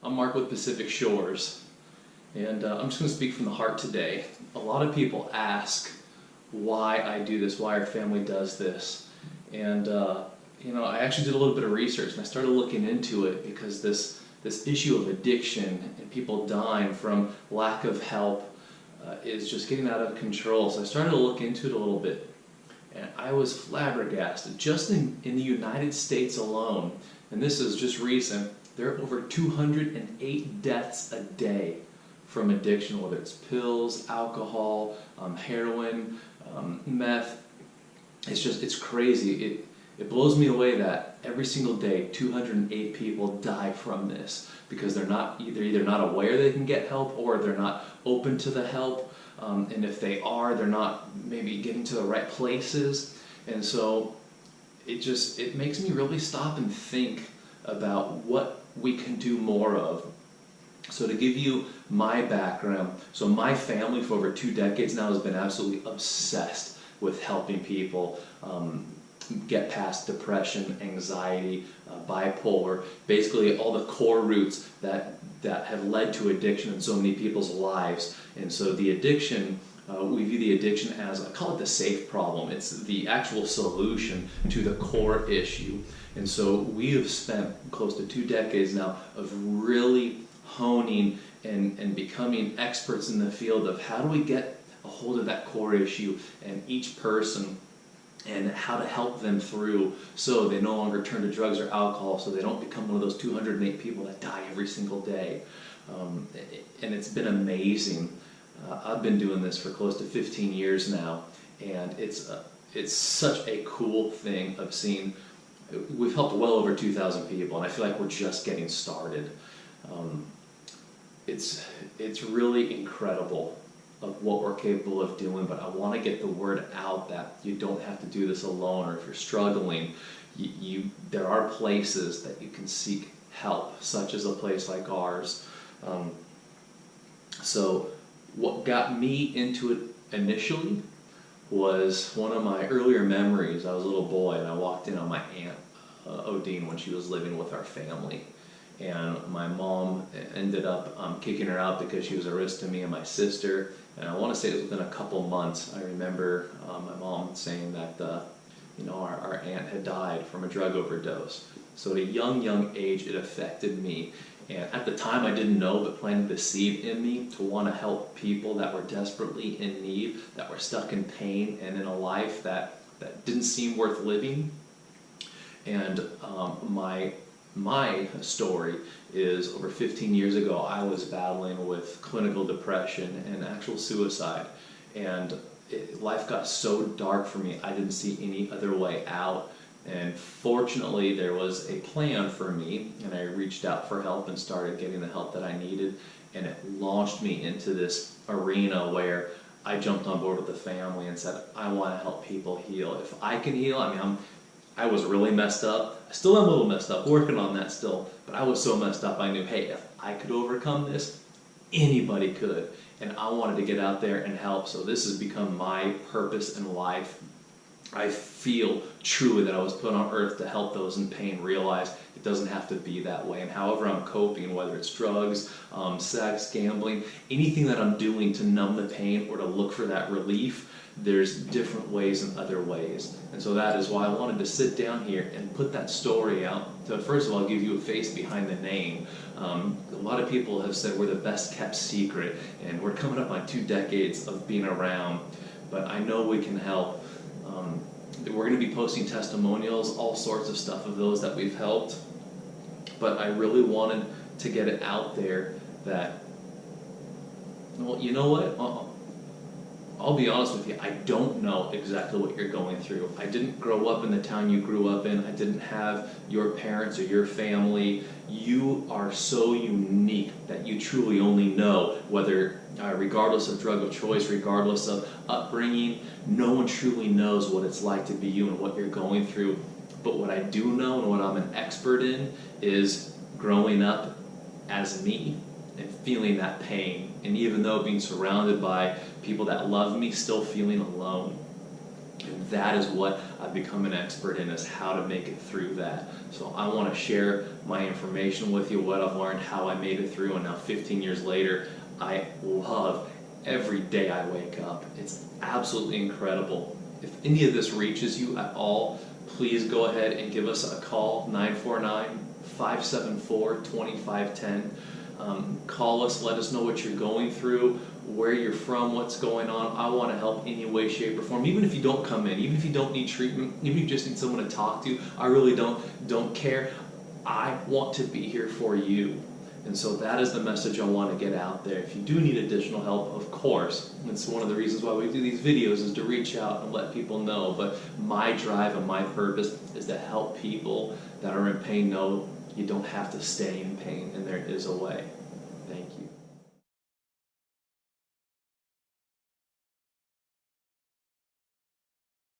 I'm Mark with Pacific Shores, and I'm just going to speak from the heart today. A lot of people ask why I do this, why our family does this, and I actually did a little bit of research and I started looking into it because this issue of addiction and people dying from lack of help is just getting out of control. So I started to look into it a little bit, and I was flabbergasted. Just in the United States alone, and this is just recent, there are over 208 deaths a day from addiction, whether it's pills, alcohol, heroin, meth. It's crazy. It blows me away that every single day 208 people die from this because they're either not aware they can get help, or they're not open to the help, and if they are, they're not maybe getting to the right places. And so it makes me really stop and think about what we can do more of. So to give you my background, so my family for over 2 decades now has been absolutely obsessed with helping people get past depression, anxiety, bipolar, basically all the core roots that have led to addiction in so many people's lives. And so the addiction, we view the addiction as, I call it the safe problem. It's the actual solution to the core issue. And so we have spent close to 2 decades now of really honing and becoming experts in the field of how do we get a hold of that core issue and each person, and how to help them through so they no longer turn to drugs or alcohol, so they don't become one of those 208 people that die every single day. And it's been amazing. I've been doing this for close to 15 years now, and it's such a cool thing of seeing. We've helped well over 2,000 people, and I feel like we're just getting started. It's really incredible of what we're capable of doing, but I want to get the word out that you don't have to do this alone, or if you're struggling, there are places that you can seek help, such as a place like ours. So what got me into it initially was one of my earlier memories. I was a little boy and I walked in on my aunt Odine when she was living with our family. And my mom ended up kicking her out because she was a risk to me and my sister. And I want to say it was within a couple months. I remember my mom saying that our aunt had died from a drug overdose. So at a young age, it affected me. And at the time, I didn't know, but planted the seed in me to want to help people that were desperately in need, that were stuck in pain and in a life that didn't seem worth living. And my story is, over 15 years ago, I was battling with clinical depression and actual suicide. And life got so dark for me, I didn't see any other way out. And fortunately, there was a plan for me, and I reached out for help and started getting the help that I needed. And it launched me into this arena where I jumped on board with the family and said, I want to help people heal. If I can heal, I was really messed up. I still am a little messed up, working on that still, but I was so messed up I knew, hey, if I could overcome this, anybody could. And I wanted to get out there and help, so this has become my purpose in life. I feel truly that I was put on earth to help those in pain realize it doesn't have to be that way. And however I'm coping, whether it's drugs, sex, gambling, anything that I'm doing to numb the pain or to look for that relief, there's different ways and other ways. And so that is why I wanted to sit down here and put that story out to, first of all, give you a face behind the name. A lot of people have said we're the best kept secret, and we're coming up on 2 decades of being around, but I know we can help. We're going to be posting testimonials, all sorts of stuff of those that we've helped, but I really wanted to get it out there that, well, you know what? I'll be honest with you, I don't know exactly what you're going through. I didn't grow up in the town you grew up in. I didn't have your parents or your family. You are so unique that you truly only know, whether regardless of drug of choice, regardless of upbringing, no one truly knows what it's like to be you and what you're going through. But what I do know and what I'm an expert in is growing up as me and feeling that pain. And even though being surrounded by people that love me, still feeling alone. And that is what I've become an expert in, is how to make it through that. So I want to share my information with you, what I've learned, how I made it through, and now 15 years later, I love every day I wake up. It's absolutely incredible. If any of this reaches you at all, please go ahead and give us a call, 949-574-2510. Call us, let us know what you're going through, where you're from, what's going on. I want to help any way, shape, or form. Even if you don't come in, even if you don't need treatment, even if you just need someone to talk to, I really don't care. I want to be here for you. And so that is the message I want to get out there. If you do need additional help, of course, it's one of the reasons why we do these videos, is to reach out and let people know. But my drive and my purpose is to help people that are in pain know you don't have to stay in pain, and there is a way. Thank you.